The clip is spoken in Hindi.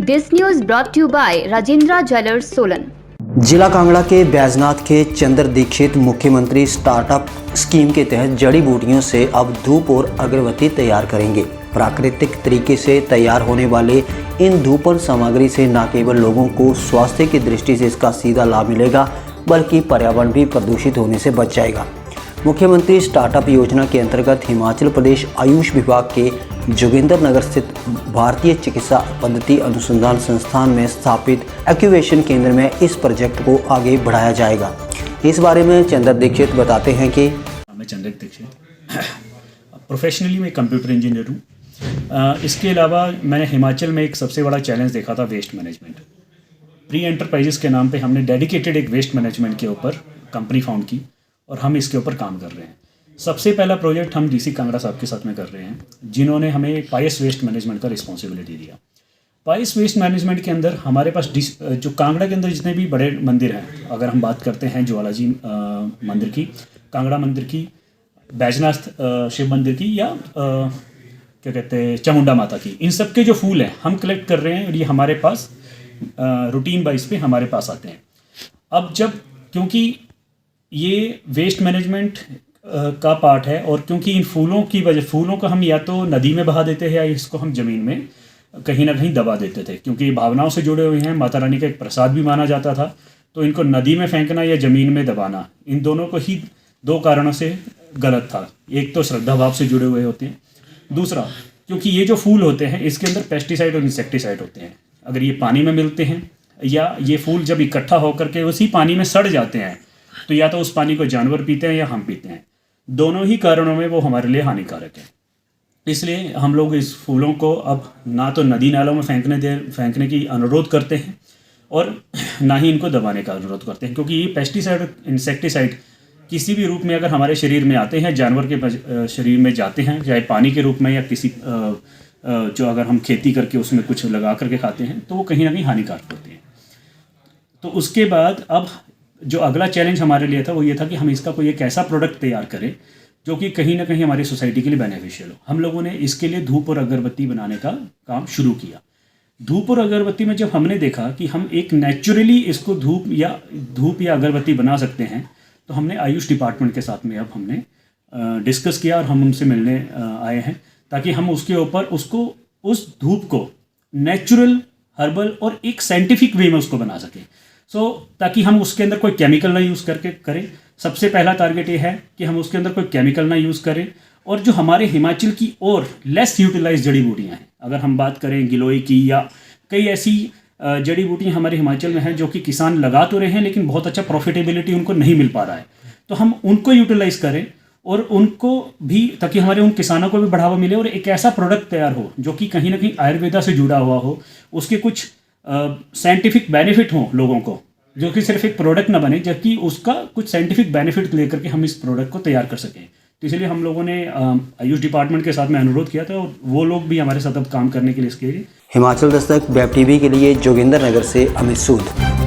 This news brought to you by Rajendra Jewellers Solan. जिला कांगड़ा के बैजनाथ के चंद्र दीक्षित मुख्यमंत्री स्टार्टअप स्कीम के तहत जड़ी बूटियों से अब धूप और अगरबत्ती तैयार करेंगे। प्राकृतिक तरीके से तैयार होने वाले इन धूपन सामग्री से न केवल लोगों को स्वास्थ्य की दृष्टि से इसका सीधा लाभ मिलेगा, बल्कि पर्यावरण भी प्रदूषित होने से बच जाएगा। मुख्यमंत्री स्टार्टअप योजना के अंतर्गत हिमाचल प्रदेश आयुष विभाग के जोगिंद्रनगर स्थित भारतीय चिकित्सा पद्धति अनुसंधान संस्थान में स्थापित एक्यूवेशन केंद्र में इस प्रोजेक्ट को आगे बढ़ाया जाएगा। इस बारे में चंद्र दीक्षित बताते हैं कि मैं चंद्र दीक्षित प्रोफेशनली मैं कंप्यूटर इंजीनियर हूँ। इसके अलावा मैंने हिमाचल में एक सबसे बड़ा चैलेंज देखा था वेस्ट मैनेजमेंट। प्री एंटरप्राइजेस के नाम पे हमने डेडिकेटेड एक वेस्ट मैनेजमेंट के ऊपर कंपनी फाउंड की और हम इसके ऊपर काम कर रहे हैं। सबसे पहला प्रोजेक्ट हम डीसी कांगड़ा साहब के साथ में कर रहे हैं, जिन्होंने हमें पायस वेस्ट मैनेजमेंट का रिस्पॉन्सिबिलिटी दिया। पायस वेस्ट मैनेजमेंट के अंदर हमारे पास जो कांगड़ा के अंदर जितने भी बड़े मंदिर हैं, अगर हम बात करते हैं ज्वालाजी मंदिर की, कांगड़ा मंदिर की, बैजनाथ शिव मंदिर की, या क्या कहते हैं चामुंडा माता की, इन सब के जो फूल हैं हम कलेक्ट कर रहे हैं और ये हमारे पास रूटीन वाइज पे हमारे पास आते हैं। अब जब क्योंकि ये वेस्ट मैनेजमेंट का पार्ट है और क्योंकि इन फूलों की वजह, फूलों को हम या तो नदी में बहा देते हैं या इसको हम ज़मीन में कहीं ना कहीं दबा देते थे, क्योंकि ये भावनाओं से जुड़े हुए हैं। माता रानी का एक प्रसाद भी माना जाता था, तो इनको नदी में फेंकना या ज़मीन में दबाना, इन दोनों को ही दो कारणों से गलत था। एक तो श्रद्धा भाव से जुड़े हुए होते हैं, दूसरा क्योंकि ये जो फूल होते हैं इसके अंदर पेस्टिसाइड और इंसेक्टिसाइड होते हैं। अगर ये पानी में मिलते हैं या ये फूल जब इकट्ठा होकर के उसी पानी में सड़ जाते हैं, तो या तो उस पानी को जानवर पीते हैं या हम पीते हैं। दोनों ही कारणों में वो हमारे लिए हानिकारक है। इसलिए हम लोग इस फूलों को अब ना तो नदी नालों में फेंकने की अनुरोध करते हैं और ना ही इनको दबाने का अनुरोध करते हैं, क्योंकि ये पेस्टिसाइड इंसेक्टिसाइड किसी भी रूप में अगर हमारे शरीर में आते हैं, जानवर के शरीर में जाते हैं, चाहे पानी के रूप में या किसी जो अगर हम खेती करके उसमें कुछ लगा करके खाते हैं, तो वो कहीं ना कहीं हानिकारक होते हैं। तो उसके बाद अब जो अगला चैलेंज हमारे लिए था वो ये था कि हम इसका कोई एक ऐसा प्रोडक्ट तैयार करें जो कि कहीं ना कहीं हमारी सोसाइटी के लिए बेनिफिशियल हो। हम लोगों ने इसके लिए धूप और अगरबत्ती बनाने का काम शुरू किया। धूप और अगरबत्ती में जब हमने देखा कि हम एक नेचुरली इसको धूप या अगरबत्ती बना सकते हैं, तो हमने आयुष डिपार्टमेंट के साथ में अब हमने डिस्कस किया और हम उनसे मिलने आए हैं, ताकि हम उसके ऊपर उस धूप को नेचुरल, हर्बल और एक साइंटिफिक वे में उसको बना सकें। ताकि हम उसके अंदर कोई केमिकल ना यूज़ करके करें। सबसे पहला टारगेट ये है कि हम उसके अंदर कोई केमिकल ना यूज़ करें, और जो हमारे हिमाचल की और लेस यूटिलाइज जड़ी बूटियाँ हैं, अगर हम बात करें गिलोय की या कई ऐसी जड़ी बूटियाँ हमारे हिमाचल में हैं जो कि किसान लगा तो रहे हैं लेकिन बहुत अच्छा प्रॉफिटेबिलिटी उनको नहीं मिल पा रहा है, तो हम उनको यूटिलाइज करें और उनको भी, ताकि हमारे उन किसानों को भी बढ़ावा मिले और एक ऐसा प्रोडक्ट तैयार हो जो कि कहीं ना कहीं आयुर्वेदा से जुड़ा हुआ हो, उसके कुछ साइंटिफिक बेनिफिट हो लोगों को, जो कि सिर्फ एक प्रोडक्ट ना बने, जबकि उसका कुछ साइंटिफिक बेनिफिट लेकर के हम इस प्रोडक्ट को तैयार कर सकें। तो इसलिए हम लोगों ने आयुष डिपार्टमेंट के साथ में अनुरोध किया था और वो लोग भी हमारे साथ अब काम करने के लिए इसके लिए। हिमाचल दस्तक वेब टीवी के लिए जोगिंद्रनगर से अमित सूद।